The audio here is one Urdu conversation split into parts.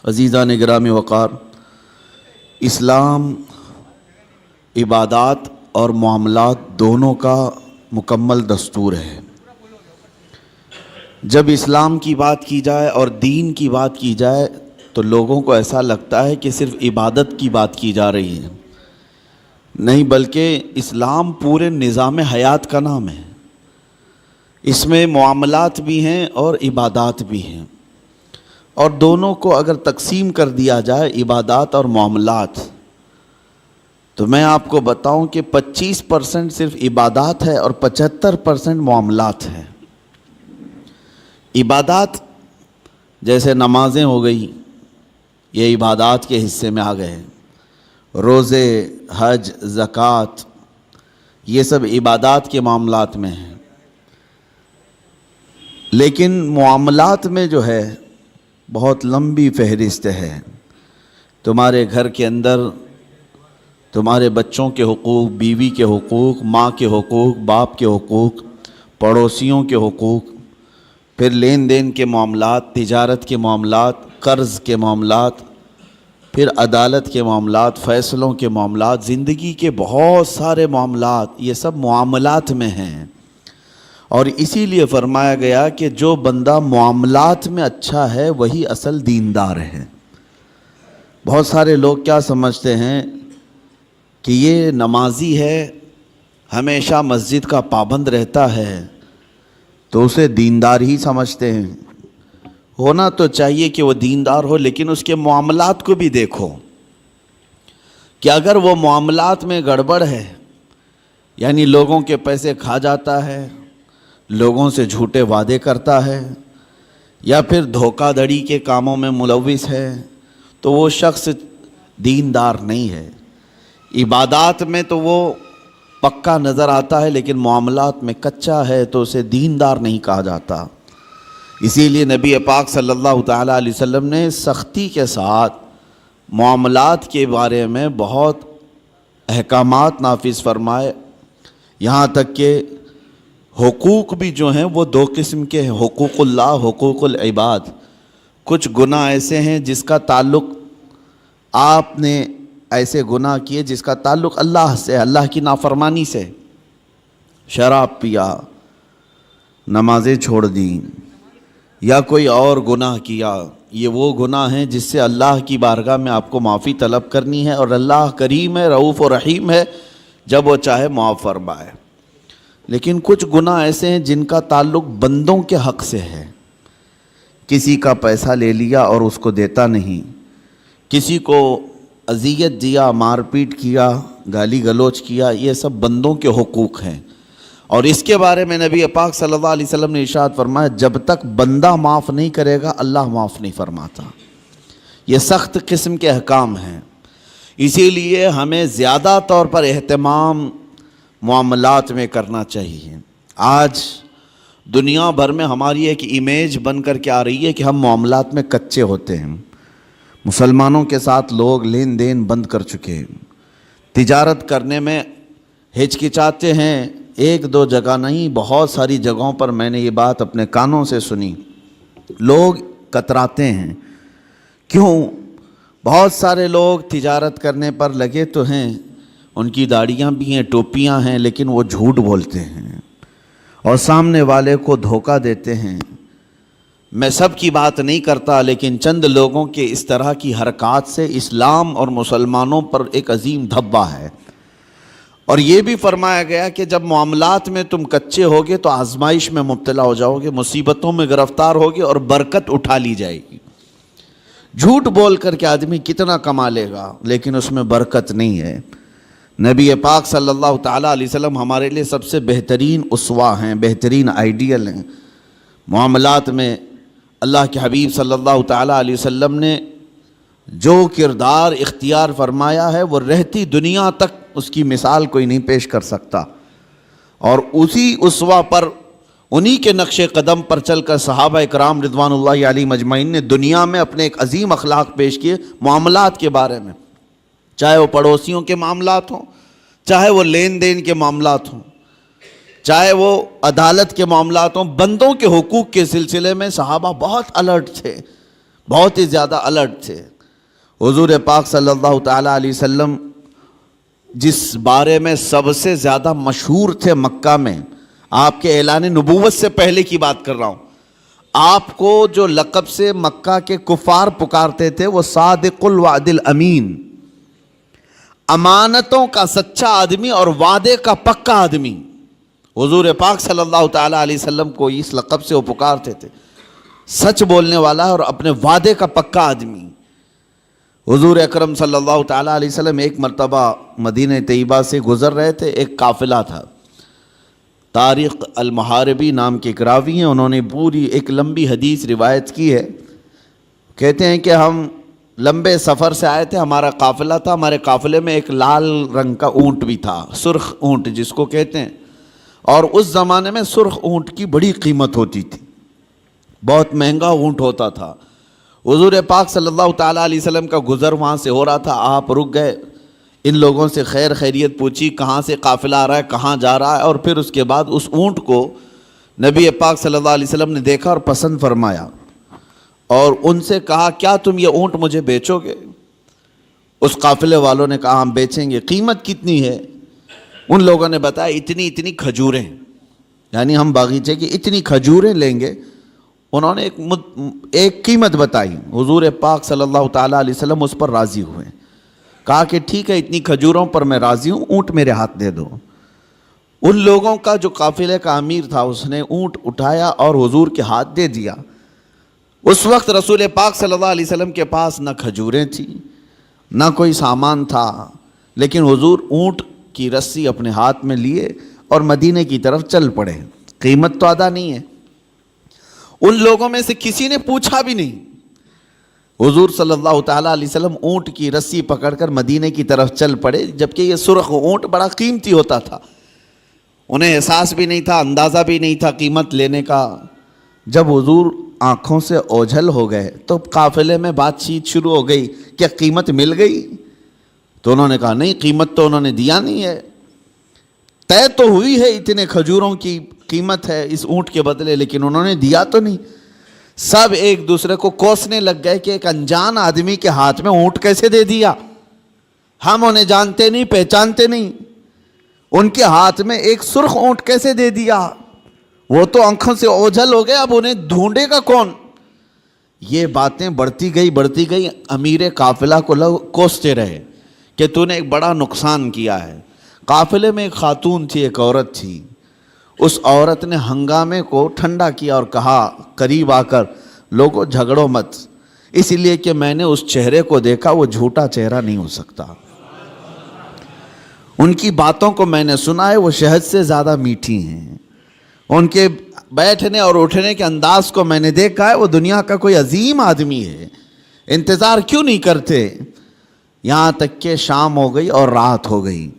عزیزان گرامی وقار، اسلام عبادات اور معاملات دونوں کا مکمل دستور ہے۔ جب اسلام کی بات کی جائے اور دین کی بات کی جائے تو لوگوں کو ایسا لگتا ہے کہ صرف عبادت کی بات کی جا رہی ہے، نہیں بلکہ اسلام پورے نظام حیات کا نام ہے۔ اس میں معاملات بھی ہیں اور عبادات بھی ہیں، اور دونوں کو اگر تقسیم کر دیا جائے عبادات اور معاملات، تو میں آپ کو بتاؤں کہ 25% صرف عبادات ہے اور 75% معاملات ہے۔ عبادات جیسے نمازیں ہو گئی، یہ عبادات کے حصے میں آ گئے، روزے، حج، زکوٰۃ، یہ سب عبادات کے معاملات میں ہیں۔ لیکن معاملات میں جو ہے بہت لمبی فہرست ہے۔ تمہارے گھر کے اندر تمہارے بچوں کے حقوق، بیوی کے حقوق، ماں کے حقوق، باپ کے حقوق، پڑوسیوں کے حقوق، پھر لین دین کے معاملات، تجارت کے معاملات، قرض کے معاملات، پھر عدالت کے معاملات، فیصلوں کے معاملات، زندگی کے بہت سارے معاملات، یہ سب معاملات میں ہیں۔ اور اسی لیے فرمایا گیا کہ جو بندہ معاملات میں اچھا ہے وہی اصل دیندار ہے۔ بہت سارے لوگ کیا سمجھتے ہیں کہ یہ نمازی ہے، ہمیشہ مسجد کا پابند رہتا ہے، تو اسے دیندار ہی سمجھتے ہیں۔ ہونا تو چاہیے کہ وہ دیندار ہو، لیکن اس کے معاملات کو بھی دیکھو کہ اگر وہ معاملات میں گڑبڑ ہے، یعنی لوگوں کے پیسے کھا جاتا ہے، لوگوں سے جھوٹے وعدے کرتا ہے، یا پھر دھوکہ دھڑی کے کاموں میں ملوث ہے، تو وہ شخص دیندار نہیں ہے۔ عبادات میں تو وہ پکا نظر آتا ہے، لیکن معاملات میں کچا ہے، تو اسے دیندار نہیں کہا جاتا۔ اسی لیے نبی پاک صلی اللہ تعالیٰ علیہ وسلم نے سختی کے ساتھ معاملات کے بارے میں بہت احکامات نافذ فرمائے، یہاں تک کہ حقوق بھی جو ہیں وہ دو قسم کے ہیں، حقوق اللہ، حقوق العباد۔ کچھ گناہ ایسے ہیں جس کا تعلق آپ نے ایسے گناہ کیے جس کا تعلق اللہ سے، اللہ کی نافرمانی سے، شراب پیا، نمازیں چھوڑ دیں، یا کوئی اور گناہ کیا، یہ وہ گناہ ہیں جس سے اللہ کی بارگاہ میں آپ کو معافی طلب کرنی ہے، اور اللہ کریم ہے، رؤوف و رحیم ہے، جب وہ چاہے معاف فرمائے۔ لیکن کچھ گناہ ایسے ہیں جن کا تعلق بندوں کے حق سے ہے۔ کسی کا پیسہ لے لیا اور اس کو دیتا نہیں، کسی کو اذیت دیا، مار پیٹ کیا، گالی گلوچ کیا، یہ سب بندوں کے حقوق ہیں۔ اور اس کے بارے میں نبی پاک صلی اللہ علیہ وسلم نے ارشاد فرمایا، جب تک بندہ معاف نہیں کرے گا اللہ معاف نہیں فرماتا۔ یہ سخت قسم کے احکام ہیں، اسی لیے ہمیں زیادہ طور پر اہتمام معاملات میں کرنا چاہیے۔ آج دنیا بھر میں ہماری ایک امیج بن کر کے آ رہی ہے کہ ہم معاملات میں کچے ہوتے ہیں۔ مسلمانوں کے ساتھ لوگ لین دین بند کر چکے ہیں، تجارت کرنے میں ہچکچاتے ہیں۔ ایک دو جگہ نہیں، بہت ساری جگہوں پر میں نے یہ بات اپنے کانوں سے سنی، لوگ کتراتے ہیں۔ کیوں؟ بہت سارے لوگ تجارت کرنے پر لگے تو ہیں، ان کی داڑیاں بھی ہیں، ٹوپیاں ہیں، لیکن وہ جھوٹ بولتے ہیں اور سامنے والے کو دھوکہ دیتے ہیں۔ میں سب کی بات نہیں کرتا، لیکن چند لوگوں کے اس طرح کی حرکات سے اسلام اور مسلمانوں پر ایک عظیم دھبہ ہے۔ اور یہ بھی فرمایا گیا کہ جب معاملات میں تم کچے ہوگے تو آزمائش میں مبتلا ہو جاؤ گے، مصیبتوں میں گرفتار ہوگے اور برکت اٹھا لی جائے گی۔ جھوٹ بول کر کے آدمی کتنا کما لے گا، لیکن اس میں برکت نہیں ہے۔ نبی پاک صلی اللہ تعالیٰ علیہ وسلم ہمارے لیے سب سے بہترین اسوہ ہیں، بہترین آئیڈیل ہیں۔ معاملات میں اللہ کے حبیب صلی اللہ تعالیٰ علیہ وسلم نے جو کردار اختیار فرمایا ہے وہ رہتی دنیا تک اس کی مثال کوئی نہیں پیش کر سکتا۔ اور اسی اسوہ پر، انہی کے نقش قدم پر چل کر صحابہ اکرام رضوان اللہ علیہم اجمعین نے دنیا میں اپنے ایک عظیم اخلاق پیش کیے معاملات کے بارے میں، چاہے وہ پڑوسیوں کے معاملات ہوں، چاہے وہ لین دین کے معاملات ہوں، چاہے وہ عدالت کے معاملات ہوں۔ بندوں کے حقوق کے سلسلے میں صحابہ بہت الرٹ تھے۔ بہت ہی زیادہ الرٹ تھے۔ حضور پاک صلی اللہ تعالیٰ علیہ وسلم جس بارے میں سب سے زیادہ مشہور تھے مکہ میں، آپ کے اعلان نبوت سے پہلے کی بات کر رہا ہوں، آپ کو جو لقب سے مکہ کے کفار پکارتے تھے وہ صادق الوعد الامین، امانتوں کا سچا آدمی اور وعدے کا پکا آدمی۔ حضور پاک صلی اللہ تعالیٰ علیہ وسلم کو اس لقب سے وہ پکارتے تھے، سچ بولنے والا اور اپنے وعدے کا پکا آدمی۔ حضور اکرم صلی اللہ تعالیٰ علیہ وسلم ایک مرتبہ مدینہ طیبہ سے گزر رہے تھے، ایک قافلہ تھا، طارق المحاربی نام کے ایک راوی ہیں، انہوں نے پوری ایک لمبی حدیث روایت کی ہے۔ کہتے ہیں کہ ہم لمبے سفر سے آئے تھے، ہمارا قافلہ تھا، ہمارے قافلے میں ایک لال رنگ کا اونٹ بھی تھا، سرخ اونٹ جس کو کہتے ہیں، اور اس زمانے میں سرخ اونٹ کی بڑی قیمت ہوتی تھی، بہت مہنگا اونٹ ہوتا تھا۔ حضور پاک صلی اللہ تعالیٰ علیہ وسلم کا گزر وہاں سے ہو رہا تھا، آپ رک گئے، ان لوگوں سے خیر خیریت پوچھی، کہاں سے قافلہ آ رہا ہے، کہاں جا رہا ہے، اور پھر اس کے بعد اس اونٹ کو نبی پاک صلی اللہ علیہ وسلم نے دیکھا اور پسند فرمایا، اور ان سے کہا کیا تم یہ اونٹ مجھے بیچو گے؟ اس قافلے والوں نے کہا ہم بیچیں گے۔ قیمت کتنی ہے؟ ان لوگوں نے بتایا اتنی کھجوریں، یعنی ہم باغیچے کی اتنی کھجوریں لیں گے۔ انہوں نے ایک قیمت بتائی، حضور پاک صلی اللہ تعالیٰ علیہ وسلم اس پر راضی ہوئے، کہا کہ ٹھیک ہے اتنی کھجوروں پر میں راضی ہوں، اونٹ میرے ہاتھ دے دو۔ ان لوگوں کا جو قافلے کا امیر تھا اس نے اونٹ اٹھایا اور حضور کے ہاتھ دے دیا۔ اس وقت رسول پاک صلی اللہ علیہ وسلم کے پاس نہ کھجوریں تھیں نہ کوئی سامان تھا، لیکن حضور اونٹ کی رسی اپنے ہاتھ میں لیے اور مدینے کی طرف چل پڑے۔ قیمت تو ادا نہیں ہے، ان لوگوں میں سے کسی نے پوچھا بھی نہیں۔ حضور صلی اللہ تعالیٰ علیہ وسلم اونٹ کی رسی پکڑ کر مدینے کی طرف چل پڑے، جبکہ یہ سرخ اونٹ بڑا قیمتی ہوتا تھا، انہیں احساس بھی نہیں تھا، اندازہ بھی نہیں تھا قیمت لینے کا۔ جب حضور آنکھوں سے اوجھل ہو گئے تو قافلے میں بات چیت شروع ہو گئی، کیا قیمت مل گئی؟ تو انہوں نے کہا نہیں، قیمت تو انہوں نے دیا نہیں ہے، طے تو ہوئی ہے اتنے کھجوروں کی قیمت ہے اس اونٹ کے بدلے، لیکن انہوں نے دیا تو نہیں۔ سب ایک دوسرے کو کوسنے لگ گئے کہ ایک انجان آدمی کے ہاتھ میں اونٹ کیسے دے دیا، ہم انہیں جانتے نہیں، پہچانتے نہیں، ان کے ہاتھ میں ایک سرخ اونٹ کیسے دے دیا؟ وہ تو آنکھوں سے اوجھل ہو گئے، اب انہیں ڈھونڈے گا کون؟ یہ باتیں بڑھتی گئی، امیر قافلہ کو لوگ کوستے رہے کہ تو نے ایک بڑا نقصان کیا ہے۔ قافلے میں ایک خاتون تھی، ایک عورت تھی، اس عورت نے ہنگامے کو ٹھنڈا کیا اور کہا قریب آ کر لوگوں جھگڑو مت، اس لیے کہ میں نے اس چہرے کو دیکھا، وہ جھوٹا چہرہ نہیں ہو سکتا، ان کی باتوں کو میں نے سنا ہے، وہ شہد سے زیادہ میٹھی ہیں، ان کے بیٹھنے اور اٹھنے کے انداز کو میں نے دیکھا ہے، وہ دنیا کا کوئی عظیم آدمی ہے، انتظار کیوں نہیں کرتے؟ یہاں تک کہ شام ہو گئی اور رات ہو گئی۔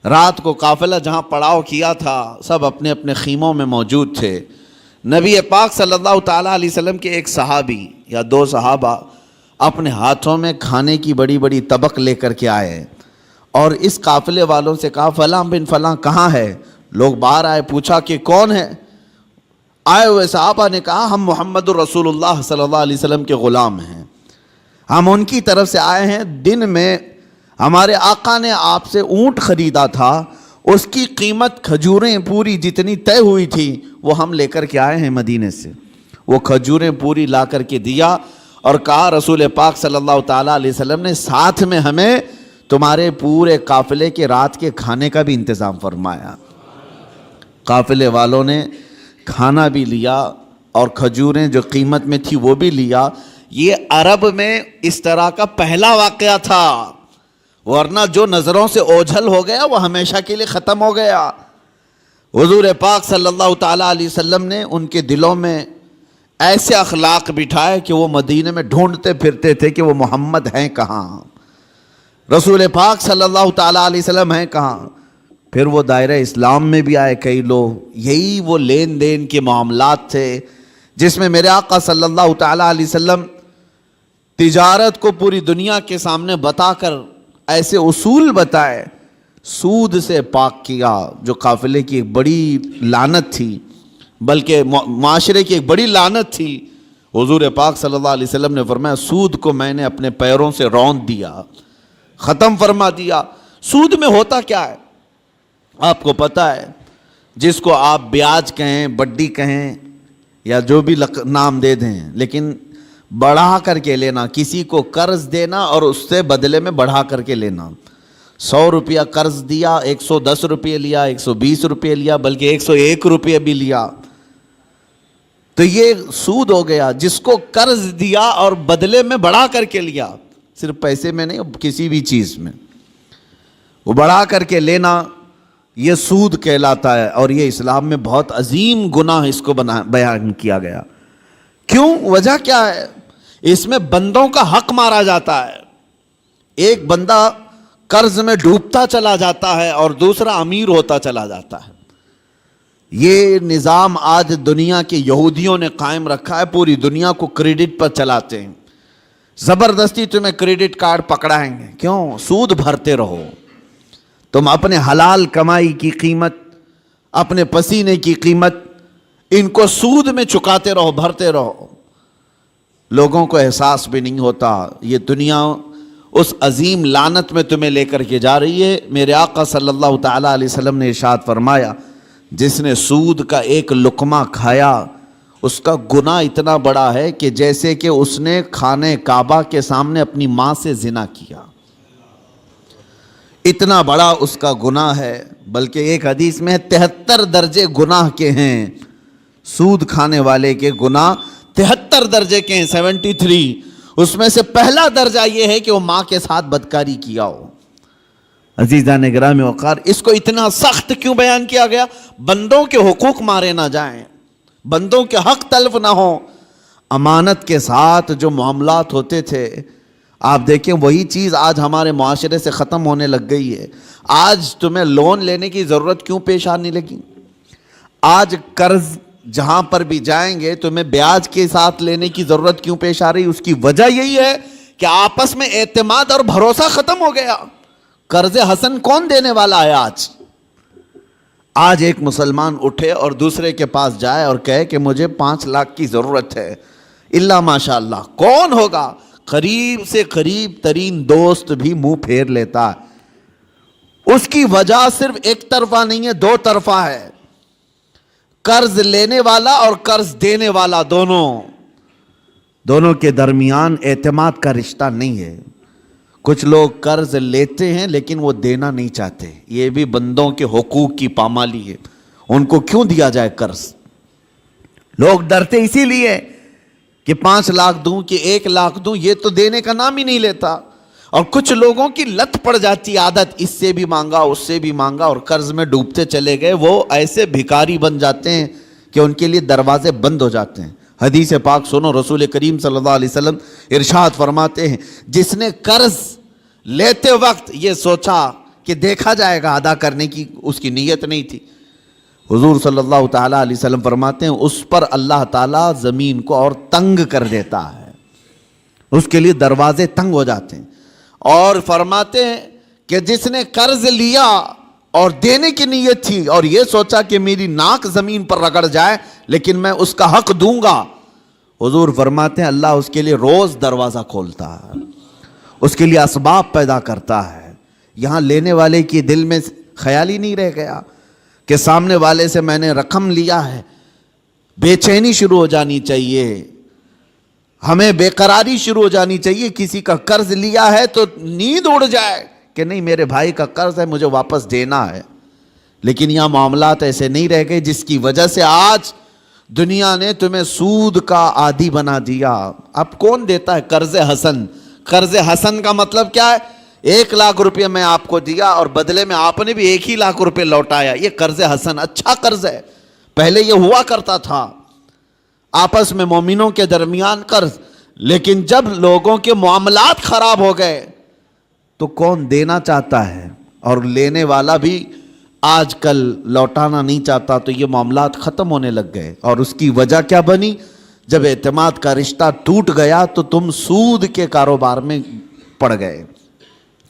رات کو قافلہ جہاں پڑاؤ کیا تھا سب اپنے اپنے خیموں میں موجود تھے۔ نبی پاک صلی اللہ تعالیٰ علیہ وسلم کے ایک صحابی یا دو صحابہ اپنے ہاتھوں میں کھانے کی بڑی بڑی طبق لے کر کے آئے اور اس قافلے والوں سے کہا فلاں بن فلاں کہاں ہے؟ لوگ باہر آئے، پوچھا کہ کون ہے؟ آئے ہوئے صحابہ نے کہا ہم محمد الرسول اللہ صلی اللہ علیہ وسلم کے غلام ہیں، ہم ان کی طرف سے آئے ہیں، دن میں ہمارے آقا نے آپ سے اونٹ خریدا تھا، اس کی قیمت کھجوریں پوری جتنی طے ہوئی تھی وہ ہم لے کر کے آئے ہیں مدینے سے۔ وہ کھجوریں پوری لا کر کے دیا اور کہا رسول پاک صلی اللہ تعالیٰ علیہ وسلم نے ساتھ میں ہمیں تمہارے پورے قافلے کے رات کے کھانے کا بھی انتظام فرمایا۔ قافلے والوں نے کھانا بھی لیا اور کھجوریں جو قیمت میں تھی وہ بھی لیا۔ یہ عرب میں اس طرح کا پہلا واقعہ تھا، ورنہ جو نظروں سے اوجھل ہو گیا وہ ہمیشہ کے لیے ختم ہو گیا۔ حضور پاک صلی اللہ تعالیٰ علیہ وسلم نے ان کے دلوں میں ایسے اخلاق بٹھائے کہ وہ مدینے میں ڈھونڈتے پھرتے تھے کہ وہ محمد ہیں کہاں، رسول پاک صلی اللہ تعالیٰ علیہ وسلم ہیں کہاں۔ پھر وہ دائرہ اسلام میں بھی آئے کئی لوگ، یہی وہ لین دین کے معاملات تھے جس میں میرے آقا صلی اللہ تعالیٰ علیہ وسلم تجارت کو پوری دنیا کے سامنے بتا کر ایسے اصول بتائے، سود سے پاک کیا جو قافلے کی ایک بڑی لعنت تھی، بلکہ معاشرے کی ایک بڑی لعنت تھی، حضور پاک صلی اللہ علیہ وسلم نے فرمایا سود کو میں نے اپنے پیروں سے روند دیا، ختم فرما دیا۔ سود میں ہوتا کیا ہے آپ کو پتہ ہے؟ جس کو آپ بیاج کہیں، بڈی کہیں، یا جو بھی نام دے دیں، لیکن بڑھا کر کے لینا، کسی کو قرض دینا اور اس سے بدلے میں بڑھا کر کے لینا۔ 100 روپیہ قرض دیا، 110 روپے لیا، 120 روپے لیا، بلکہ 101 روپے بھی لیا، تو یہ سود ہو گیا۔ جس کو قرض دیا اور بدلے میں بڑھا کر کے لیا، صرف پیسے میں نہیں، کسی بھی چیز میں وہ بڑھا کر کے لینا، یہ سود کہلاتا ہے۔ اور یہ اسلام میں بہت عظیم گناہ اس کو بیان کیا گیا۔ کیوں؟ وجہ کیا ہے؟ اس میں بندوں کا حق مارا جاتا ہے۔ ایک بندہ قرض میں ڈوبتا چلا جاتا ہے اور دوسرا امیر ہوتا چلا جاتا ہے۔ یہ نظام آج دنیا کے یہودیوں نے قائم رکھا ہے، پوری دنیا کو کریڈٹ پر چلاتے ہیں۔ زبردستی تمہیں کریڈٹ کارڈ پکڑائیں گے، کیوں؟ سود بھرتے رہو، تم اپنے حلال کمائی کی قیمت، اپنے پسینے کی قیمت ان کو سود میں چکاتے رہو، بھرتے رہو۔ لوگوں کو احساس بھی نہیں ہوتا۔ یہ دنیا اس عظیم لعنت میں تمہیں لے کر کے جا رہی ہے۔ میرے آقا صلی اللہ تعالیٰ علیہ وسلم نے ارشاد فرمایا، جس نے سود کا ایک لقمہ کھایا اس کا گناہ اتنا بڑا ہے کہ جیسے کہ اس نے خانہ کعبہ کے سامنے اپنی ماں سے زنا کیا، اتنا بڑا اس کا گناہ ہے۔ بلکہ ایک حدیث میں 73 درجے گناہ کے ہیں، سود کھانے والے کے گناہ 73 درجے کے ہیں، 73۔ اس میں سے پہلا درجہ یہ ہے کہ وہ ماں کے ساتھ بدکاری کیا ہو۔ عزیزان گرامی وقار، اس کو اتنا سخت کیوں بیان کیا گیا؟ بندوں کے حقوق مارے نہ جائیں، بندوں کے حق تلف نہ ہوں۔ امانت کے ساتھ جو معاملات ہوتے تھے، آپ دیکھیں وہی چیز آج ہمارے معاشرے سے ختم ہونے لگ گئی ہے۔ آج تمہیں لون لینے کی ضرورت کیوں پیش آنے لگی؟ آج قرض جہاں پر بھی جائیں گے تمہیں بیاج کے ساتھ لینے کی ضرورت کیوں پیش آ رہی؟ اس کی وجہ یہی ہے کہ آپس میں اعتماد اور بھروسہ ختم ہو گیا۔ قرض حسن کون دینے والا ہے آج؟ آج ایک مسلمان اٹھے اور دوسرے کے پاس جائے اور کہے کہ مجھے 5 لاکھ کی ضرورت ہے، اللہ ماشاء اللہ، کون ہوگا؟ قریب سے قریب ترین دوست بھی منہ پھیر لیتا ہے۔ اس کی وجہ صرف ایک طرفہ نہیں ہے، 2 طرفہ ہے۔ قرض لینے والا اور قرض دینے والا دونوں کے درمیان اعتماد کا رشتہ نہیں ہے۔ کچھ لوگ قرض لیتے ہیں لیکن وہ دینا نہیں چاہتے، یہ بھی بندوں کے حقوق کی پامالی ہے۔ ان کو کیوں دیا جائے قرض؟ لوگ ڈرتے اسی لیے کہ 5 لاکھ دوں کہ 1 لاکھ دوں، یہ تو دینے کا نام ہی نہیں لیتا۔ اور کچھ لوگوں کی لت پڑ جاتی عادت، اس سے بھی مانگا اس سے بھی مانگا اور قرض میں ڈوبتے چلے گئے۔ وہ ایسے بھکاری بن جاتے ہیں کہ ان کے لیے دروازے بند ہو جاتے ہیں۔ حدیث پاک سنو، رسول کریم صلی اللہ علیہ وسلم ارشاد فرماتے ہیں، جس نے قرض لیتے وقت یہ سوچا کہ دیکھا جائے گا، ادا کرنے کی اس کی نیت نہیں تھی، حضور صلی اللہ تعالیٰ علیہ وسلم فرماتے ہیں اس پر اللہ تعالیٰ زمین کو اور تنگ کر دیتا ہے، اس کے لیے دروازے تنگ ہو جاتے ہیں۔ اور فرماتے ہیں کہ جس نے قرض لیا اور دینے کی نیت تھی اور یہ سوچا کہ میری ناک زمین پر رگڑ جائے لیکن میں اس کا حق دوں گا، حضور فرماتے ہیں اللہ اس کے لیے روز دروازہ کھولتا ہے، اس کے لیے اسباب پیدا کرتا ہے۔ یہاں لینے والے کی دل میں خیال ہی نہیں رہ گیا کہ سامنے والے سے میں نے رقم لیا ہے، بے چینی شروع ہو جانی چاہیے، ہمیں بے قراری شروع ہو جانی چاہیے۔ کسی کا قرض لیا ہے تو نیند اڑ جائے کہ نہیں میرے بھائی کا قرض ہے، مجھے واپس دینا ہے۔ لیکن یہاں معاملات ایسے نہیں رہ گئے، جس کی وجہ سے آج دنیا نے تمہیں سود کا عادی بنا دیا۔ اب کون دیتا ہے قرض حسن؟ قرض حسن کا مطلب کیا ہے؟ 1 لاکھ روپے میں آپ کو دیا اور بدلے میں آپ نے بھی 1 ہی لاکھ روپے لوٹایا، یہ قرض حسن اچھا قرض ہے۔ پہلے یہ ہوا کرتا تھا آپس میں مومنوں کے درمیان قرض، لیکن جب لوگوں کے معاملات خراب ہو گئے تو کون دینا چاہتا ہے اور لینے والا بھی آج کل لوٹانا نہیں چاہتا، تو یہ معاملات ختم ہونے لگ گئے۔ اور اس کی وجہ کیا بنی؟ جب اعتماد کا رشتہ ٹوٹ گیا تو تم سود کے کاروبار میں پڑ گئے۔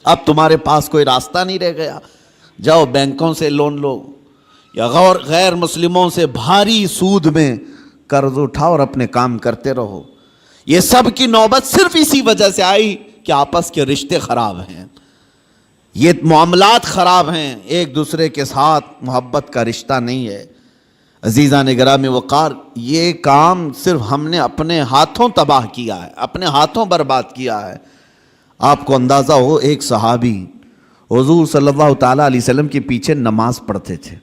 اب تمہارے پاس کوئی راستہ نہیں رہ گیا، جاؤ بینکوں سے لون لو یا غیر مسلموں سے بھاری سود میں قرض اٹھاؤ اور اپنے کام کرتے رہو۔ یہ سب کی نوبت صرف اسی وجہ سے آئی کہ آپس کے رشتے خراب ہیں، یہ معاملات خراب ہیں، ایک دوسرے کے ساتھ محبت کا رشتہ نہیں ہے۔ عزیزان گرامی وقار، یہ کام صرف ہم نے اپنے ہاتھوں تباہ کیا ہے، اپنے ہاتھوں برباد کیا ہے۔ آپ کو اندازہ ہو، ایک صحابی حضور صلی اللہ تعالیٰ علیہ وسلم کے پیچھے نماز پڑھتے تھے،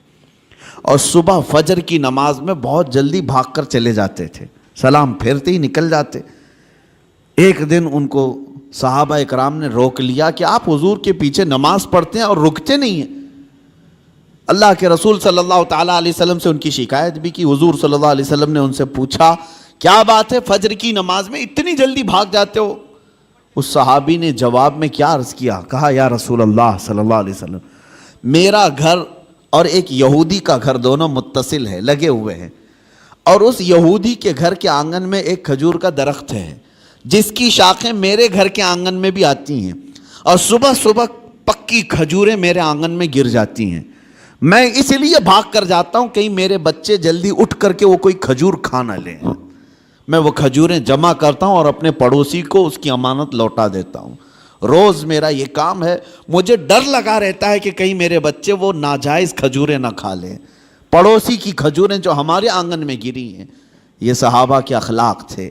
اور صبح فجر کی نماز میں بہت جلدی بھاگ کر چلے جاتے تھے، سلام پھیرتے ہی نکل جاتے۔ ایک دن ان کو صحابہ اکرام نے روک لیا کہ آپ حضور کے پیچھے نماز پڑھتے ہیں اور رکتے نہیں ہیں۔ اللہ کے رسول صلی اللہ تعالیٰ علیہ وسلم سے ان کی شکایت بھی کی۔ حضور صلی اللہ علیہ وسلم نے ان سے پوچھا، کیا بات ہے فجر کی نماز میں اتنی جلدی بھاگ جاتے ہو؟ اس صحابی نے جواب میں کیا عرض کیا، کہا یا رسول اللہ صلی اللہ علیہ وسلم، میرا گھر اور ایک یہودی کا گھر دونوں متصل ہے، لگے ہوئے ہیں، اور اس یہودی کے گھر کے آنگن میں ایک کھجور کا درخت ہے جس کی شاخیں میرے گھر کے آنگن میں بھی آتی ہیں، اور صبح صبح پکی کھجوریں میرے آنگن میں گر جاتی ہیں۔ میں اس لیے بھاگ کر جاتا ہوں کہیں میرے بچے جلدی اٹھ کر کے وہ کوئی کھجور کھا نہ لیں۔ میں وہ کھجوریں جمع کرتا ہوں اور اپنے پڑوسی کو اس کی امانت لوٹا دیتا ہوں۔ روز میرا یہ کام ہے، مجھے ڈر لگا رہتا ہے کہ کہیں میرے بچے وہ ناجائز کھجوریں نہ کھا لیں، پڑوسی کی کھجوریں جو ہمارے آنگن میں گری ہیں۔ یہ صحابہ کے اخلاق تھے۔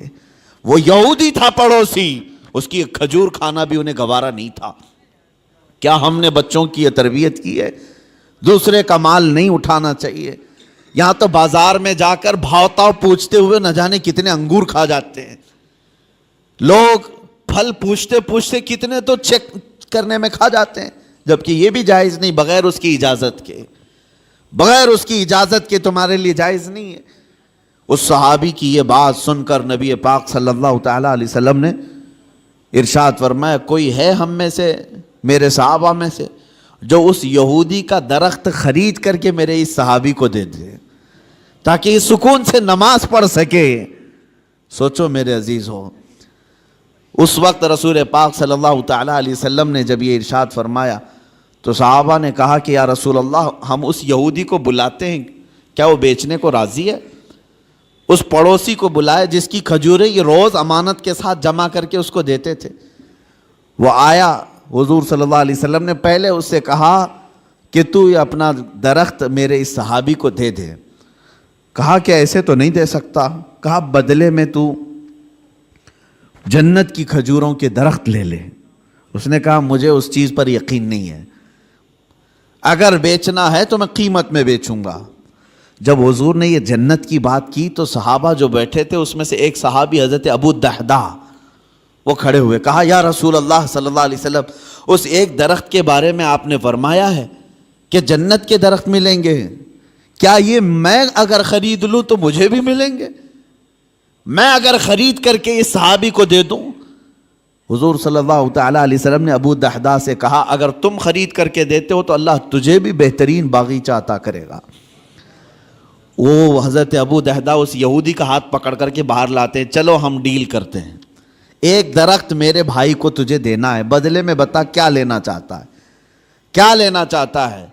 وہ یہودی تھا پڑوسی، اس کی ایک کھجور کھانا بھی انہیں گوارا نہیں تھا۔ کیا ہم نے بچوں کی یہ تربیت کی ہے؟ دوسرے کا مال نہیں اٹھانا چاہیے۔ یہاں تو بازار میں جا کر بھاؤ پوچھتے ہوئے نہ جانے کتنے انگور کھا جاتے ہیں لوگ، پھل پوچھتے پوچھتے کتنے تو چیک کرنے میں کھا جاتے ہیں، جبکہ یہ بھی جائز نہیں، بغیر اس کی اجازت کے، بغیر اس کی اجازت کے تمہارے لیے جائز نہیں ہے۔ اس صحابی کی یہ بات سن کر نبی پاک صلی اللہ تعالیٰ علیہ وسلم نے ارشاد فرمایا، کوئی ہے ہم میں سے، میرے صحابہ میں سے، جو اس یہودی کا درخت خرید کر کے میرے اس صحابی کو دے دے تاکہ یہ سکون سے نماز پڑھ سکے۔ سوچو میرے عزیز ہو، اس وقت رسول پاک صلی اللہ تعالیٰ علیہ وسلم نے جب یہ ارشاد فرمایا تو صحابہ نے کہا کہ یا رسول اللہ، ہم اس یہودی کو بلاتے ہیں، کیا وہ بیچنے کو راضی ہے؟ اس پڑوسی کو بلائے جس کی کھجوریں یہ روز امانت کے ساتھ جمع کر کے اس کو دیتے تھے۔ وہ آیا، حضور صلی اللہ علیہ وسلم نے پہلے اس سے کہا کہ تو یہ اپنا درخت میرے اس صحابی کو دے دے۔ کہا کہ ایسے تو نہیں دے سکتا۔ کہا بدلے میں تو جنت کی کھجوروں کے درخت لے لے۔ اس نے کہا مجھے اس چیز پر یقین نہیں ہے، اگر بیچنا ہے تو میں قیمت میں بیچوں گا۔ جب حضور نے یہ جنت کی بات کی تو صحابہ جو بیٹھے تھے اس میں سے ایک صحابی حضرت ابو الدحداء وہ کھڑے ہوئے، کہا یا رسول اللہ صلی اللہ علیہ وسلم، اس ایک درخت کے بارے میں آپ نے فرمایا ہے کہ جنت کے درخت ملیں گے، کیا یہ میں اگر خرید لوں تو مجھے بھی ملیں گے؟ میں اگر خرید کر کے اس صحابی کو دے دوں؟ حضور صلی اللہ تعالیٰ علیہ وسلم نے ابو الدحداء سے کہا اگر تم خرید کر کے دیتے ہو تو اللہ تجھے بھی بہترین باغیچہ عطا کرے گا۔ وہ حضرت ابو الدحداء اس یہودی کا ہاتھ پکڑ کر کے باہر لاتے ہیں، چلو ہم ڈیل کرتے ہیں، ایک درخت میرے بھائی کو تجھے دینا ہے، بدلے میں بتا کیا لینا چاہتا ہے، کیا لینا چاہتا ہے؟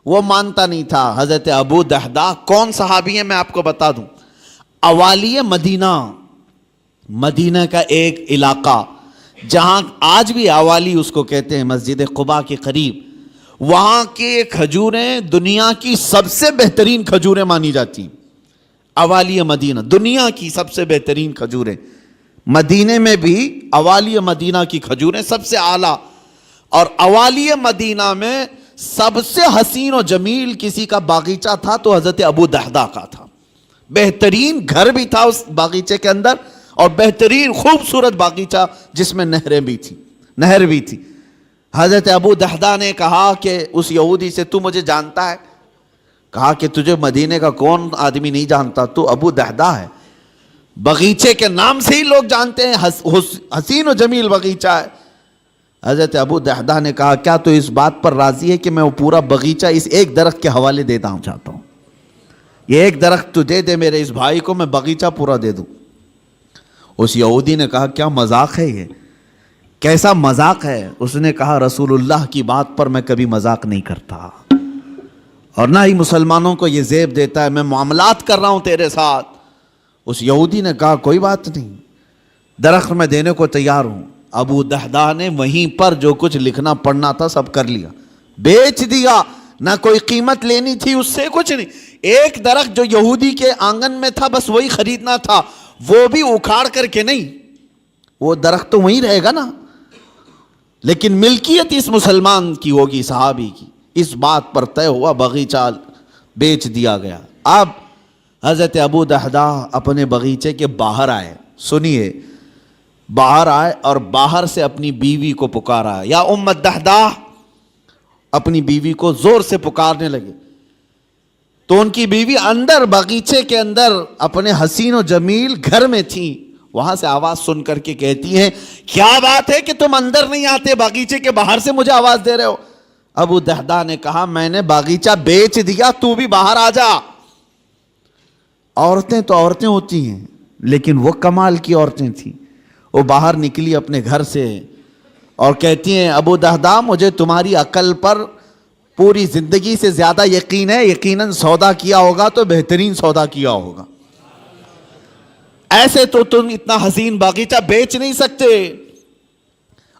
وہ مانتا نہیں تھا۔ حضرت ابو الدحداء کون صحابی ہیں میں آپ کو بتا دوں، اوالی مدینہ، مدینہ کا ایک علاقہ جہاں آج بھی اوالی اس کو کہتے ہیں، مسجد قباء کے قریب، وہاں کے کھجوریں دنیا کی سب سے بہترین کھجوریں مانی جاتی ہیں۔ اوالی مدینہ دنیا کی سب سے بہترین کھجوریں، مدینے میں بھی اوالی مدینہ کی کھجوریں سب سے اعلیٰ، اور اوالی مدینہ میں سب سے حسین و جمیل کسی کا باغیچہ تھا تو حضرت ابو الدحداء کا تھا۔ بہترین گھر بھی تھا اس باغیچے کے اندر، اور بہترین خوبصورت باغیچہ جس میں نہر بھی تھی۔ حضرت ابو الدحداء نے کہا کہ اس یہودی سے تو مجھے جانتا ہے؟ کہا کہ تجھے مدینے کا کون آدمی نہیں جانتا، تو ابو الدحداء ہے، باغیچے کے نام سے ہی لوگ جانتے ہیں، حسین و جمیل باغیچہ ہے۔ حضرت ابو الدحداء نے کہا کیا تو اس بات پر راضی ہے کہ میں وہ پورا باغیچہ اس ایک درخت کے حوالے دیتا ہوں، چاہتا ہوں یہ ایک درخت تو دے دے میرے اس بھائی کو، میں باغیچہ پورا دے دوں۔ اس یہودی نے کہا کیا مذاق ہے یہ، کیسا مذاق ہے؟ اس نے کہا رسول اللہ کی بات پر میں کبھی مذاق نہیں کرتا، اور نہ ہی مسلمانوں کو یہ زیب دیتا ہے، میں معاملات کر رہا ہوں تیرے ساتھ۔ اس یہودی نے کہا کوئی بات نہیں، درخت میں دینے کو تیار ہوں. ابو دہدہ نے وہیں پر جو کچھ لکھنا پڑھنا تھا سب کر لیا, بیچ دیا, نہ کوئی قیمت لینی تھی اس سے, کچھ نہیں. ایک درخت جو یہودی کے آنگن میں تھا بس وہی خریدنا تھا, وہ بھی اکھاڑ کر کے نہیں, وہ درخت تو وہیں رہے گا نا, لیکن ملکیت اس مسلمان کی ہوگی, صحابی کی. اس بات پر طے ہوا, باغیچہ بیچ دیا گیا. اب حضرت ابو دہدہ اپنے باغیچے کے باہر آئے, سنیے, باہر آئے اور باہر سے اپنی بیوی کو پکارا, یا ام الدہدہ, اپنی بیوی کو زور سے پکارنے لگے. تو ان کی بیوی اندر باغیچے کے اندر اپنے حسین و جمیل گھر میں تھی, وہاں سے آواز سن کر کے کہتی ہیں, کیا بات ہے کہ تم اندر نہیں آتے, باغیچے کے باہر سے مجھے آواز دے رہے ہو. ابو دہدہ نے کہا, میں نے باغیچہ بیچ دیا, تو بھی باہر آ جا. عورتیں تو عورتیں ہوتی ہیں, لیکن وہ کمال کی عورتیں تھیں. وہ باہر نکلی اپنے گھر سے اور کہتی ہیں, ابو دہدہ مجھے تمہاری عقل پر پوری زندگی سے زیادہ یقین ہے, یقیناً سودا کیا ہوگا تو بہترین سودا کیا ہوگا, ایسے تو تم اتنا حسین باغیچہ بیچ نہیں سکتے,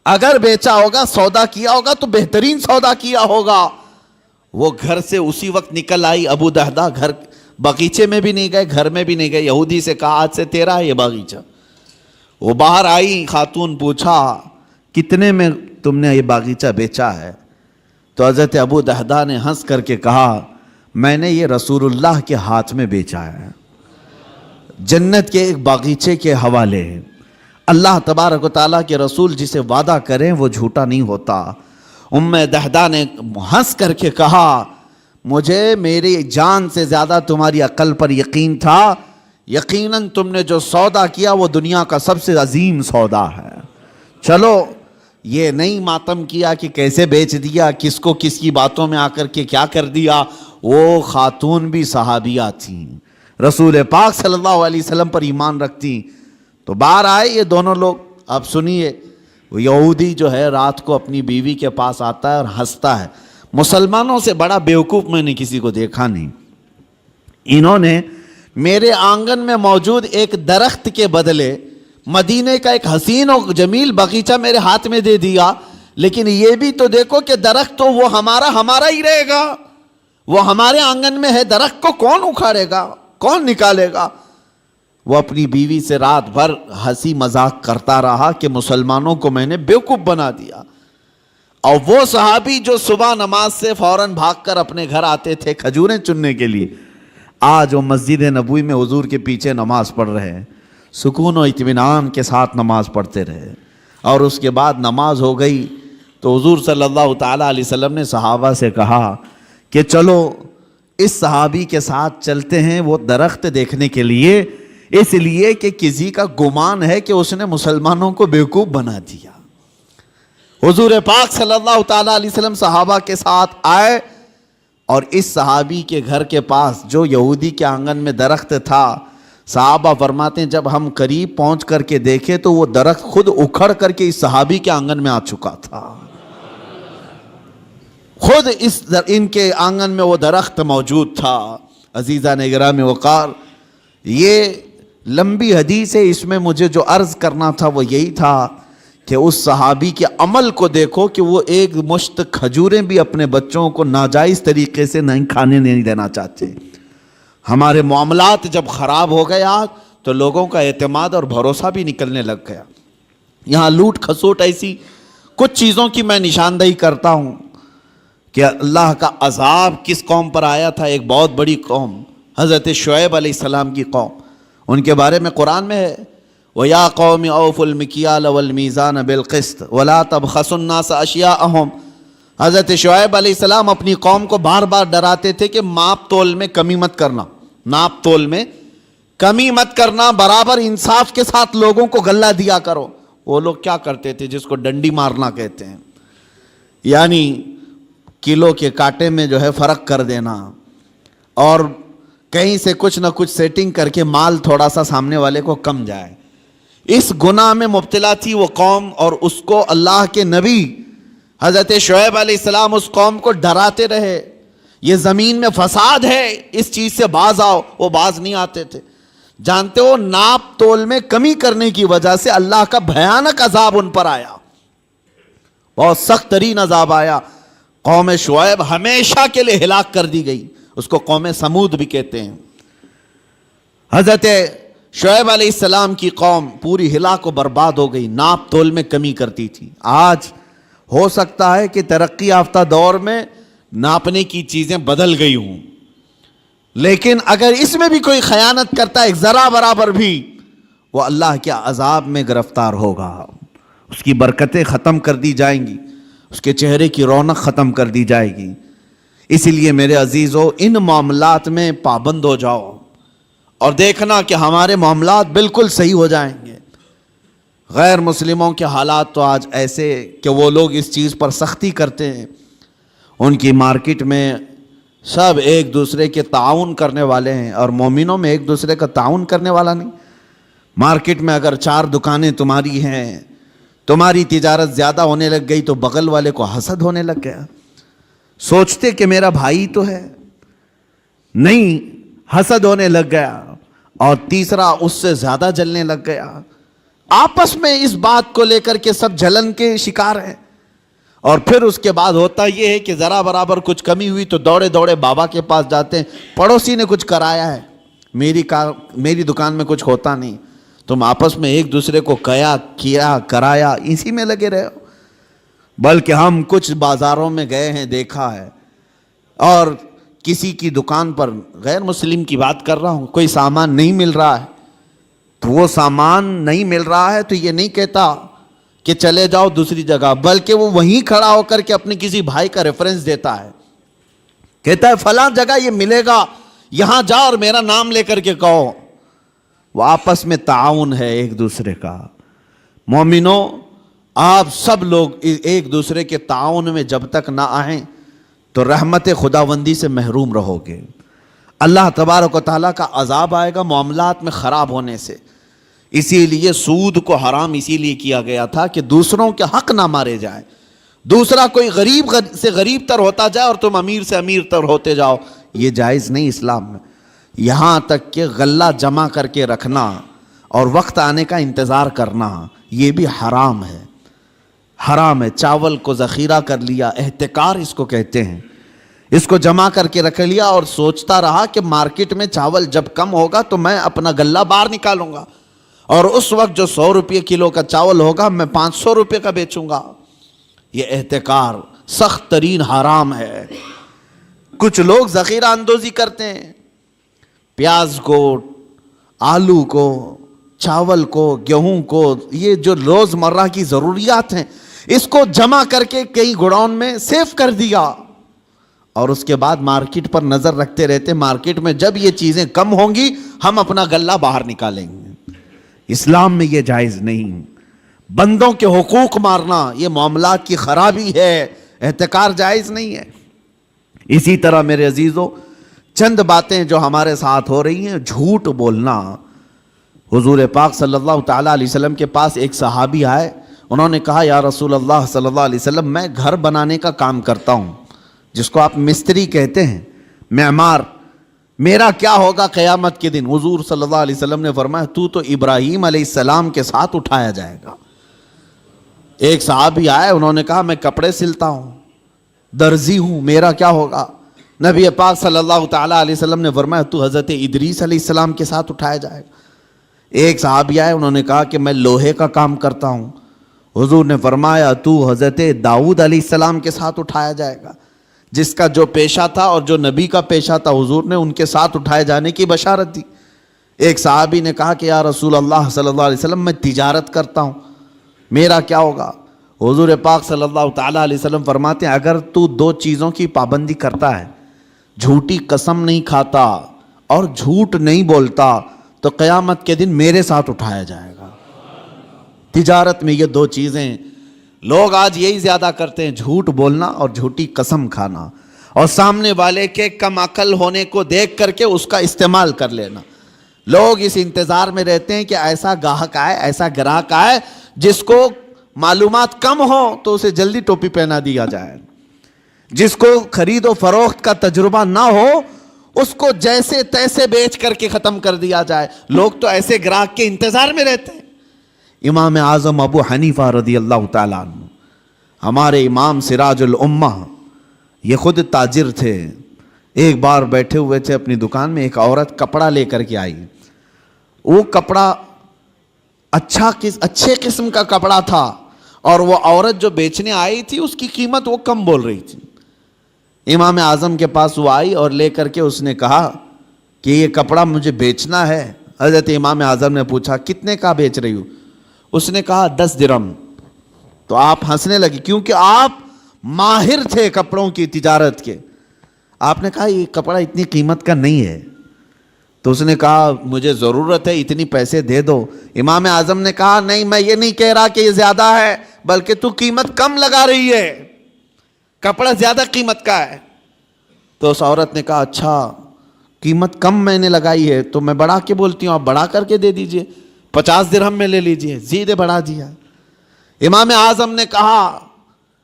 اگر بیچا ہوگا سودا کیا ہوگا تو بہترین سودا کیا ہوگا. وہ گھر سے اسی وقت نکل آئی. ابو دہدہ گھر باغیچے میں بھی نہیں گئے, گھر میں بھی نہیں گئے. یہودی سے کہا, آج سے تیرا ہے یہ باغیچہ. وہ باہر آئی, خاتون, پوچھا کتنے میں تم نے یہ باغیچہ بیچا ہے؟ تو حضرت ابو دہدہ نے ہنس کر کے کہا, میں نے یہ رسول اللہ کے ہاتھ میں بیچا ہے, جنت کے ایک باغیچے کے حوالے. اللہ تبارک و تعالیٰ کے رسول جسے وعدہ کریں وہ جھوٹا نہیں ہوتا. ام دہدہ نے ہنس کر کے کہا, مجھے میری جان سے زیادہ تمہاری عقل پر یقین تھا, یقیناً تم نے جو سودا کیا وہ دنیا کا سب سے عظیم سودا ہے. چلو, یہ نہیں ماتم کیا کہ کیسے بیچ دیا, کس کو کس کی باتوں میں آ کر کے کیا کر دیا. وہ خاتون بھی صحابیہ تھیں, رسول پاک صلی اللہ علیہ وسلم پر ایمان رکھتی. تو باہر آئے یہ دونوں لوگ. اب سنیے, وہ یہودی جو ہے رات کو اپنی بیوی کے پاس آتا ہے اور ہنستا ہے. مسلمانوں سے بڑا بیوقوف میں نے کسی کو دیکھا نہیں. انہوں نے میرے آنگن میں موجود ایک درخت کے بدلے مدینے کا ایک حسین و جمیل باغیچہ میرے ہاتھ میں دے دیا, لیکن یہ بھی تو دیکھو کہ درخت تو وہ ہمارا ہی رہے گا, وہ ہمارے آنگن میں ہے, درخت کو کون اکھاڑے گا, کون نکالے گا. وہ اپنی بیوی سے رات بھر ہنسی مذاق کرتا رہا کہ مسلمانوں کو میں نے بیوقوف بنا دیا. اور وہ صحابی جو صبح نماز سے فوراً بھاگ کر اپنے گھر آتے تھے کھجوریں چننے کے لیے, آج وہ مسجد نبوی میں حضور کے پیچھے نماز پڑھ رہے ہیں, سکون و اطمینان کے ساتھ نماز پڑھتے رہے. اور اس کے بعد نماز ہو گئی تو حضور صلی اللہ تعالیٰ علیہ وسلم نے صحابہ سے کہا کہ چلو اس صحابی کے ساتھ چلتے ہیں وہ درخت دیکھنے کے لیے, اس لیے کہ کسی کا گمان ہے کہ اس نے مسلمانوں کو بیوقوف بنا دیا. حضور پاک صلی اللہ تعالیٰ علیہ وسلم صحابہ کے ساتھ آئے اور اس صحابی کے گھر کے پاس جو یہودی کے آنگن میں درخت تھا, صحابہ فرماتے ہیں جب ہم قریب پہنچ کر کے دیکھے تو وہ درخت خود اکھڑ کر کے اس صحابی کے آنگن میں آ چکا تھا. خود ان کے آنگن میں وہ درخت موجود تھا. عزیزان گرامی وقار, یہ لمبی حدیث ہے, اس میں مجھے جو عرض کرنا تھا وہ یہی تھا کہ اس صحابی کے عمل کو دیکھو کہ وہ ایک مشت کھجوریں بھی اپنے بچوں کو ناجائز طریقے سے نہیں کھانے نہیں دینا چاہتے. ہمارے معاملات جب خراب ہو گیا تو لوگوں کا اعتماد اور بھروسہ بھی نکلنے لگ گیا. یہاں لوٹ کھسوٹ ایسی کچھ چیزوں کی میں نشاندہی کرتا ہوں کہ اللہ کا عذاب کس قوم پر آیا تھا. ایک بہت بڑی قوم, حضرت شعیب علیہ السلام کی قوم, ان کے بارے میں قرآن میں ہے, وَيَا قَوْمِ أَوْفُوا الْمِكْيَالَ وَالْمِيزَانَ بِالْقِسْطِ وَلَا تَبْخَسُوا النَّاسَ أَشْيَاءَهُمْ. حضرت شعیب علیہ السلام اپنی قوم کو بار بار ڈراتے تھے کہ ماپ تول میں کمی مت کرنا, ناپ تول میں کمی مت کرنا, برابر انصاف کے ساتھ لوگوں کو غلہ دیا کرو. وہ لوگ کیا کرتے تھے جس کو ڈنڈی مارنا کہتے ہیں, یعنی کلو کے کانٹے میں جو ہے فرق کر دینا, اور کہیں سے کچھ نہ کچھ سیٹنگ کر کے مال تھوڑا سا سامنے والے کو کم جائے. اس گناہ میں مبتلا تھی وہ قوم, اور اس کو اللہ کے نبی حضرت شعیب علیہ السلام اس قوم کو ڈراتے رہے, یہ زمین میں فساد ہے, اس چیز سے باز آؤ. وہ باز نہیں آتے تھے. جانتے ہو ناپ تول میں کمی کرنے کی وجہ سے اللہ کا بھیانک عذاب ان پر آیا، بہت سخت ترین عذاب آیا۔ قوم شعیب ہمیشہ کے لیے ہلاک کر دی گئی، اس کو قوم سمود بھی کہتے ہیں۔ حضرت شعیب علیہ السلام کی قوم پوری ہلاک و برباد ہو گئی، ناپ تول میں کمی کرتی تھی۔ آج ہو سکتا ہے کہ ترقی یافتہ دور میں ناپنے کی چیزیں بدل گئی ہوں، لیکن اگر اس میں بھی کوئی خیانت کرتا ہے ذرا برابر بھی، وہ اللہ کے عذاب میں گرفتار ہوگا، اس کی برکتیں ختم کر دی جائیں گی، اس کے چہرے کی رونق ختم کر دی جائے گی۔ اسی لیے میرے عزیزو، ان معاملات میں پابند ہو جاؤ اور دیکھنا کہ ہمارے معاملات بالکل صحیح ہو جائیں گے۔ غیر مسلموں کے حالات تو آج ایسے کہ وہ لوگ اس چیز پر سختی کرتے ہیں، ان کی مارکیٹ میں سب ایک دوسرے کے تعاون کرنے والے ہیں، اور مومنوں میں ایک دوسرے کا تعاون کرنے والا نہیں۔ مارکیٹ میں اگر 4 دکانیں تمہاری ہیں، تمہاری تجارت زیادہ ہونے لگ گئی تو بغل والے کو حسد ہونے لگ گیا، سوچتے کہ میرا بھائی تو ہے، نہیں، حسد ہونے لگ گیا، اور تیسرا اس سے زیادہ جلنے لگ گیا۔ آپس میں اس بات کو لے کر کے سب جلن کے شکار ہیں، اور پھر اس کے بعد ہوتا یہ ہے کہ ذرا برابر کچھ کمی ہوئی تو دوڑے دوڑے بابا کے پاس جاتے ہیں، پڑوسی نے کچھ کرایا ہے، میری دکان میں کچھ ہوتا نہیں۔ تم آپس میں ایک دوسرے کو کیا کرایا اسی میں لگے رہے ہو۔ بلکہ ہم کچھ بازاروں میں گئے ہیں، دیکھا ہے، اور کسی کی دکان پر، غیر مسلم کی بات کر رہا ہوں، کوئی سامان نہیں مل رہا ہے، تو وہ سامان نہیں مل رہا ہے تو یہ نہیں کہتا کہ چلے جاؤ دوسری جگہ، بلکہ وہ وہیں کھڑا ہو کر کے اپنے کسی بھائی کا ریفرنس دیتا ہے، کہتا ہے فلاں جگہ یہ ملے گا، یہاں جاؤ اور میرا نام لے کر کے کہو۔ وہ آپس میں تعاون ہے ایک دوسرے کا۔ مومنوں، آپ سب لوگ ایک دوسرے کے تعاون میں جب تک نہ آئیں تو رحمت خداوندی سے محروم رہو گے۔ اللہ تبارک و تعالیٰ کا عذاب آئے گا معاملات میں خراب ہونے سے۔ اسی لیے سود کو حرام اسی لیے کیا گیا تھا کہ دوسروں کے حق نہ مارے جائیں، دوسرا کوئی غریب سے غریب تر ہوتا جائے اور تم امیر سے امیر تر ہوتے جاؤ، یہ جائز نہیں اسلام میں۔ یہاں تک کہ غلہ جمع کر کے رکھنا اور وقت آنے کا انتظار کرنا، یہ بھی حرام ہے، حرام ہے۔ چاول کو ذخیرہ کر لیا، احتکار اس کو کہتے ہیں، اس کو جمع کر کے رکھ لیا اور سوچتا رہا کہ مارکیٹ میں چاول جب کم ہوگا تو میں اپنا غلہ باہر نکالوں گا، اور اس وقت جو 100 روپے کلو کا چاول ہوگا میں 500 روپے کا بیچوں گا۔ یہ احتکار سخت ترین حرام ہے۔ کچھ لوگ ذخیرہ اندوزی کرتے ہیں، پیاز کو، آلو کو، چاول کو، گیہوں کو، یہ جو روز مرہ کی ضروریات ہیں، اس کو جمع کر کے کئی گوڈاؤن میں سیف کر دیا، اور اس کے بعد مارکیٹ پر نظر رکھتے رہتے، مارکیٹ میں جب یہ چیزیں کم ہوں گی ہم اپنا غلہ باہر نکالیں گے۔ اسلام میں یہ جائز نہیں۔ بندوں کے حقوق مارنا یہ معاملات کی خرابی ہے، احتکار جائز نہیں ہے۔ اسی طرح میرے عزیزو، چند باتیں جو ہمارے ساتھ ہو رہی ہیں، جھوٹ بولنا۔ حضور پاک صلی اللہ تعالیٰ علیہ وسلم کے پاس ایک صحابی آئے، انہوں نے کہا یا رسول اللہ صلی اللہ علیہ وسلم، میں گھر بنانے کا کام کرتا ہوں، جس کو آپ مستری کہتے ہیں، معمار، میرا کیا ہوگا قیامت کے دن؟ حضور صلی اللہ علیہ وسلم نے فرمایا تو ابراہیم علیہ السلام کے ساتھ اٹھایا جائے گا۔ ایک صحابی آئے، انہوں نے کہا میں کپڑے سلتا ہوں، درزی ہوں، میرا کیا ہوگا؟ نبی پاک صلی اللہ تعالیٰ علیہ وسلم نے فرمایا تو حضرت ادریس علیہ السلام کے ساتھ اٹھایا جائے گا۔ ایک صحابی آئے، انہوں نے کہا کہ میں لوہے کا کام کرتا ہوں، حضور نے فرمایا تو حضرت داؤد علیہ السلام کے ساتھ اٹھایا جائے گا۔ جس کا جو پیشہ تھا اور جو نبی کا پیشہ تھا، حضور نے ان کے ساتھ اٹھائے جانے کی بشارت دی۔ ایک صحابی نے کہا کہ یا رسول اللہ صلی اللہ علیہ وسلم، میں تجارت کرتا ہوں، میرا کیا ہوگا؟ حضور پاک صلی اللہ تعالیٰ علیہ وسلم فرماتے ہیں اگر تو 2 چیزوں کی پابندی کرتا ہے، جھوٹی قسم نہیں کھاتا اور جھوٹ نہیں بولتا، تو قیامت کے دن میرے ساتھ اٹھایا جائے گا۔ تجارت میں یہ 2 چیزیں لوگ آج یہی زیادہ کرتے ہیں، جھوٹ بولنا اور جھوٹی قسم کھانا، اور سامنے والے کے کم عقل ہونے کو دیکھ کر کے اس کا استعمال کر لینا۔ لوگ اس انتظار میں رہتے ہیں کہ ایسا گاہک آئے، ایسا گراہک آئے جس کو معلومات کم ہو تو اسے جلدی ٹوپی پہنا دیا جائے، جس کو خرید و فروخت کا تجربہ نہ ہو اس کو جیسے تیسے بیچ کر کے ختم کر دیا جائے. لوگ تو ایسے گراہک کے انتظار میں رہتے ہیں. امام اعظم ابو حنیفہ رضی اللہ تعالیٰ عنہ، ہمارے امام سراج الامہ، یہ خود تاجر تھے. ایک بار بیٹھے ہوئے تھے اپنی دکان میں، ایک عورت کپڑا لے کر کے آئی. وہ کپڑا اچھے قسم کا کپڑا تھا، اور وہ عورت جو بیچنے آئی تھی اس کی قیمت وہ کم بول رہی تھی. امام اعظم کے پاس وہ آئی اور لے کر کے اس نے کہا کہ یہ کپڑا مجھے بیچنا ہے. حضرت امام اعظم نے پوچھا کتنے کا بیچ رہی ہو؟ اس نے کہا 10 درہم. تو آپ ہنسنے لگے کیونکہ آپ ماہر تھے کپڑوں کی تجارت کے. آپ نے کہا یہ کپڑا اتنی قیمت کا نہیں ہے. تو اس نے کہا مجھے ضرورت ہے، اتنی پیسے دے دو. امام اعظم نے کہا نہیں، میں یہ نہیں کہہ رہا کہ یہ زیادہ ہے، بلکہ تو قیمت کم لگا رہی ہے، کپڑا زیادہ قیمت کا ہے. تو اس عورت نے کہا اچھا قیمت کم میں نے لگائی ہے تو میں بڑھا کے بولتی ہوں، آپ بڑھا کر کے دے دیجئے، 50 درہم میں لے لیجئے. سیدھے بڑھا دیا. امام اعظم نے کہا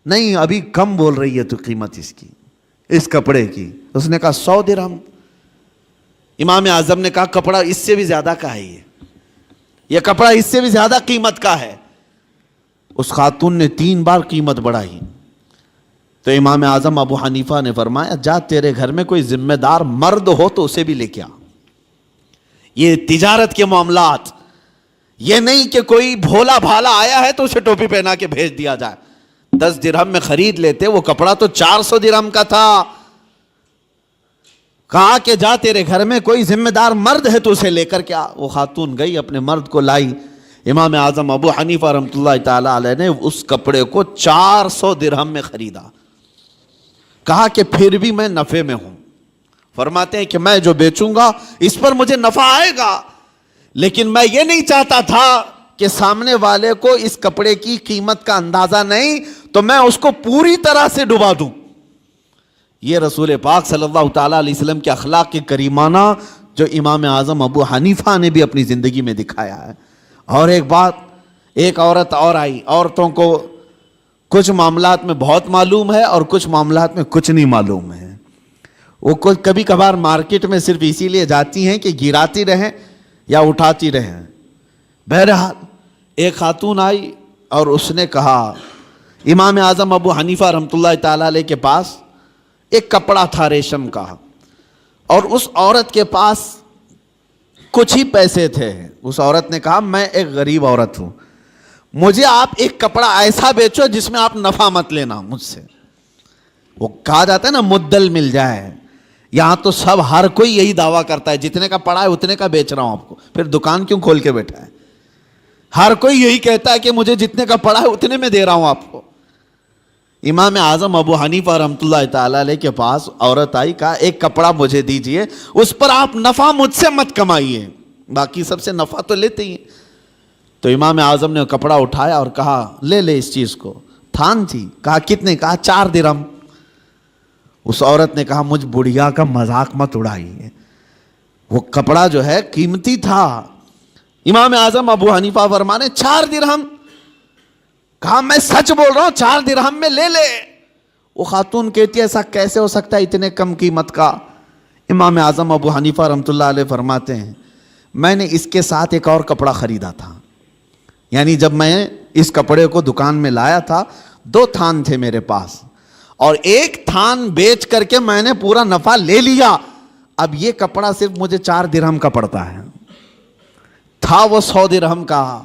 نہیں ابھی کم بول رہی ہے تو قیمت اس کی، اس کپڑے کی. اس نے کہا 100 درہم. امام اعظم نے کہا کپڑا اس سے بھی زیادہ کا ہے، یہ کپڑا اس سے بھی زیادہ قیمت کا ہے. اس خاتون نے 3 بار قیمت بڑھائی. تو امام اعظم ابو حنیفہ نے فرمایا جا تیرے گھر میں کوئی ذمہ دار مرد ہو تو اسے بھی لے کے آ. یہ تجارت کے معاملات، یہ نہیں کہ کوئی بھولا بھالا آیا ہے تو اسے ٹوپی پہنا کے بھیج دیا جائے. 10 درہم میں خرید لیتے، وہ کپڑا تو 400 درہم کا تھا. کہا کہ جا تیرے گھر میں کوئی ذمہ دار مرد ہے تو اسے لے کر کے آ. وہ خاتون گئی، اپنے مرد کو لائی. امام اعظم ابو حنیفہ رحمۃ اللہ تعالی علیہ نے اس کپڑے کو 400 درہم میں خریدا. کہا کہ پھر بھی میں نفع میں ہوں. فرماتے ہیں کہ میں جو بیچوں گا اس پر مجھے نفع آئے گا، لیکن میں یہ نہیں چاہتا تھا کہ سامنے والے کو اس کپڑے کی قیمت کا اندازہ نہیں تو میں اس کو پوری طرح سے ڈبا دوں. یہ رسول پاک صلی اللہ تعالیٰ علیہ وسلم کے اخلاق کے کریمانہ جو امام اعظم ابو حنیفہ نے بھی اپنی زندگی میں دکھایا ہے. اور ایک بات، ایک عورت اور آئی. عورتوں کو کچھ معاملات میں بہت معلوم ہے اور کچھ معاملات میں کچھ نہیں معلوم ہے. وہ کبھی کبھار مارکیٹ میں صرف اسی لیے جاتی ہیں کہ گراتی رہیں یا اٹھاتی رہیں. بہرحال ایک خاتون آئی اور اس نے کہا امام اعظم ابو حنیفہ رحمۃ اللہ تعالیٰ علیہ کے پاس ایک کپڑا تھا ریشم کا، اور اس عورت کے پاس کچھ ہی پیسے تھے. اس عورت نے کہا میں ایک غریب عورت ہوں، مجھے آپ ایک کپڑا ایسا بیچو جس میں آپ نفع مت لینا مجھ سے. وہ کہا جاتا ہے نا مدل مل جائے. یہاں تو سب ہر کوئی یہی دعویٰ کرتا ہے جتنے کا پڑا ہے اتنے کا بیچ رہا ہوں آپ کو، پھر دکان کیوں کھول کے بیٹھا ہے؟ ہر کوئی یہی کہتا ہے کہ مجھے جتنے کا پڑا ہے اتنے میں دے رہا ہوں آپ کو. امام اعظم ابو حنیفہ رحمۃ اللہ تعالیٰ علیہ کے پاس عورت آئی، کہا ایک کپڑا مجھے دیجئے، اس پر آپ نفع مجھ سے مت کمائیے، باقی سب سے نفع تو لیتے ہی. تو امام اعظم نے کپڑا اٹھایا اور کہا لے لے اس چیز کو. تھان تھی. کہا کتنے؟ کہا 4 درہم. اس عورت نے کہا مجھ بڑھیا کا مذاق مت اڑائیے، وہ کپڑا جو ہے قیمتی تھا. امام اعظم ابو حنیفہ فرمانے 4 درہم. کہا میں سچ بول رہا ہوں 4 درہم میں لے لے. وہ خاتون کہتی ہے ایسا کیسے ہو سکتا ہے اتنے کم قیمت کا؟ امام اعظم ابو حنیفہ رحمۃ اللہ علیہ فرماتے ہیں میں نے اس کے ساتھ ایک اور کپڑا خریدا تھا. یعنی جب میں اس کپڑے کو دکان میں لایا تھا 2 تھان تھے میرے پاس، اور ایک تھان بیچ کر کے میں نے پورا نفع لے لیا. اب یہ کپڑا صرف مجھے 4 درہم کا پڑتا ہے. تھا وہ 100 درہم کا.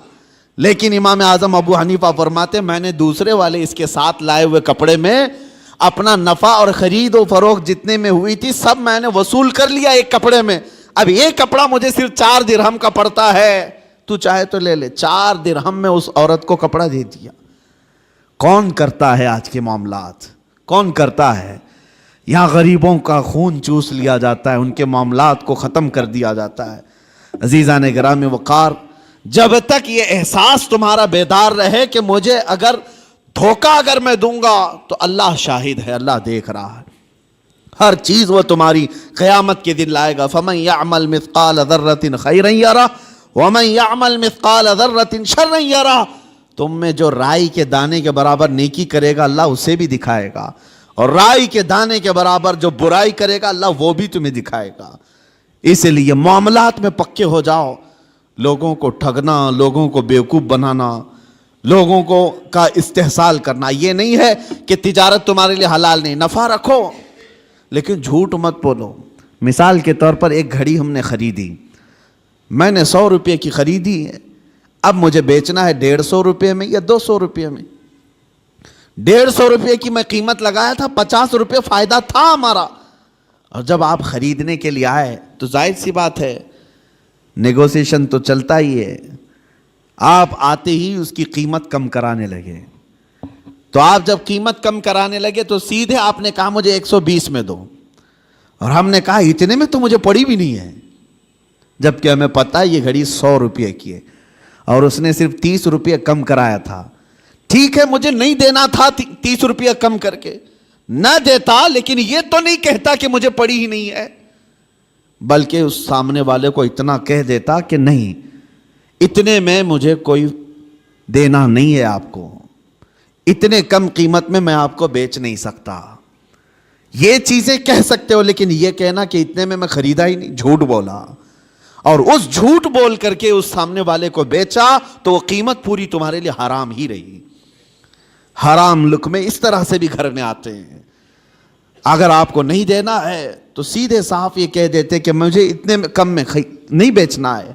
لیکن امام اعظم ابو حنیفہ فرماتے میں نے دوسرے والے اس کے ساتھ لائے ہوئے کپڑے میں اپنا نفع اور خرید و فروخت جتنے میں ہوئی تھی سب میں نے وصول کر لیا ایک کپڑے میں. اب یہ کپڑا مجھے صرف 4 درہم کا پڑتا ہے، تو چاہے تو لے لے. 4 درہم میں اس عورت کو کپڑا دے دیا. کون کرتا ہے آج کے معاملات؟ کون کرتا ہے؟ یہاں غریبوں کا خون چوس لیا جاتا ہے، ان کے معاملات کو ختم کر دیا جاتا ہے. عزیزان گرامی وقار، جب تک یہ احساس تمہارا بیدار رہے کہ مجھے اگر دھوکہ اگر میں دوں گا تو اللہ شاہد ہے، اللہ دیکھ رہا ہے، ہر چیز وہ تمہاری قیامت کے دن لائے گا. فَمَن يَعْمَلْ مِثْقَالَ ذَرَّةٍ خَيْرًا يَرَهُ وَمَن يَعْمَلْ مِثْقَالَ ذَرَّةٍ شَرًّا يَرَهُ. تم میں جو رائی کے دانے کے برابر نیکی کرے گا اللہ اسے بھی دکھائے گا، اور رائی کے دانے کے برابر جو برائی کرے گا اللہ وہ بھی تمہیں دکھائے گا. اس لیے معاملات میں پکے ہو جاؤ. لوگوں کو ٹھگنا، لوگوں کو بیوقوف بنانا، لوگوں کو کا استحصال کرنا، یہ نہیں ہے کہ تجارت تمہارے لیے حلال نہیں. نفع رکھو لیکن جھوٹ مت بولو. مثال کے طور پر ایک گھڑی ہم نے خریدی، میں نے 100 روپے کی خریدی ہے، اب مجھے بیچنا ہے 150 روپے میں یا 200 روپے میں. 150 روپے کی میں قیمت لگایا تھا، 50 روپے فائدہ تھا ہمارا. اور جب آپ خریدنے کے لیے آئے تو ظاہر سی بات ہے نیگوسیشن تو چلتا ہی ہے. آپ آتے ہی اس کی قیمت کم کرانے لگے. تو آپ جب قیمت کم کرانے لگے تو سیدھے آپ نے کہا مجھے 120 میں دو، اور ہم نے کہا اتنے میں تو مجھے پڑی بھی نہیں ہے، جبکہ ہمیں پتہ ہے یہ گھڑی 100 روپے کی ہے اور اس نے صرف 30 روپے کم کرایا تھا. ٹھیک ہے مجھے نہیں دینا تھا 30 روپے کم کر کے، نہ دیتا، لیکن یہ تو نہیں کہتا کہ مجھے پڑی ہی نہیں ہے، بلکہ اس سامنے والے کو اتنا کہہ دیتا کہ نہیں اتنے میں مجھے کوئی دینا نہیں ہے آپ کو، اتنے کم قیمت میں آپ کو بیچ نہیں سکتا. یہ چیزیں کہہ سکتے ہو، لیکن یہ کہنا کہ اتنے میں خریدا ہی نہیں، جھوٹ بولا. اور اس جھوٹ بول کر کے اس سامنے والے کو بیچا تو وہ قیمت پوری تمہارے لیے حرام ہی رہی. حرام لقمے اس طرح سے بھی گھر میں آتے ہیں. اگر آپ کو نہیں دینا ہے تو سیدھے صاف یہ کہہ دیتے کہ مجھے اتنے کم میں نہیں بیچنا ہے.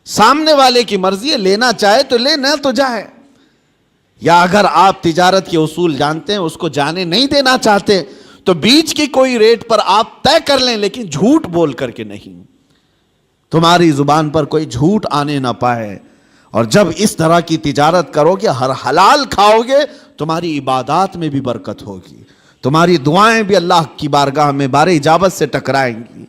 سامنے والے کی مرضی ہے، لینا چاہے تو لے، نہ تو جائے. یا اگر آپ تجارت کے اصول جانتے ہیں، اس کو جانے نہیں دینا چاہتے تو بیچ کی کوئی ریٹ پر آپ طے کر لیں، لیکن جھوٹ بول کر کے نہیں. تمہاری زبان پر کوئی جھوٹ آنے نہ پائے. اور جب اس طرح کی تجارت کرو گے، ہر حلال کھاؤ گے، تمہاری عبادات میں بھی برکت ہوگی، تمہاری دعائیں بھی اللہ کی بارگاہ میں بار اجابت سے ٹکرائیں گی.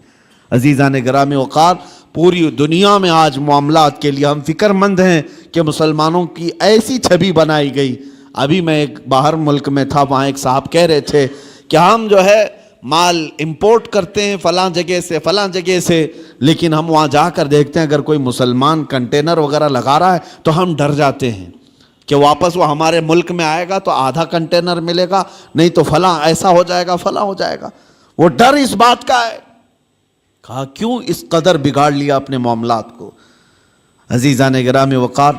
عزیزان گرامی وقار، پوری دنیا میں آج معاملات کے لیے ہم فکر مند ہیں کہ مسلمانوں کی ایسی چھبی بنائی گئی. ابھی میں ایک باہر ملک میں تھا، وہاں ایک صاحب کہہ رہے تھے کہ ہم جو ہے مال امپورٹ کرتے ہیں فلاں جگہ سے، لیکن ہم وہاں جا کر دیکھتے ہیں اگر کوئی مسلمان کنٹینر وغیرہ لگا رہا ہے تو ہم ڈر جاتے ہیں کہ واپس وہ ہمارے ملک میں آئے گا تو آدھا کنٹینر ملے گا، نہیں تو فلاں ایسا ہو جائے گا، فلاں ہو جائے گا. وہ ڈر اس بات کا ہے. کہا کیوں اس قدر بگاڑ لیا اپنے معاملات کو. عزیزان گرامی وقار،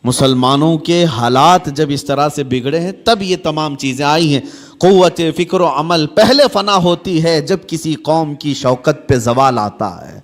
مسلمانوں کے حالات جب اس طرح سے بگڑے ہیں تب یہ تمام چیزیں آئی ہیں. قوت فکر و عمل پہلے فنا ہوتی ہے جب کسی قوم کی شوکت پہ زوال آتا ہے.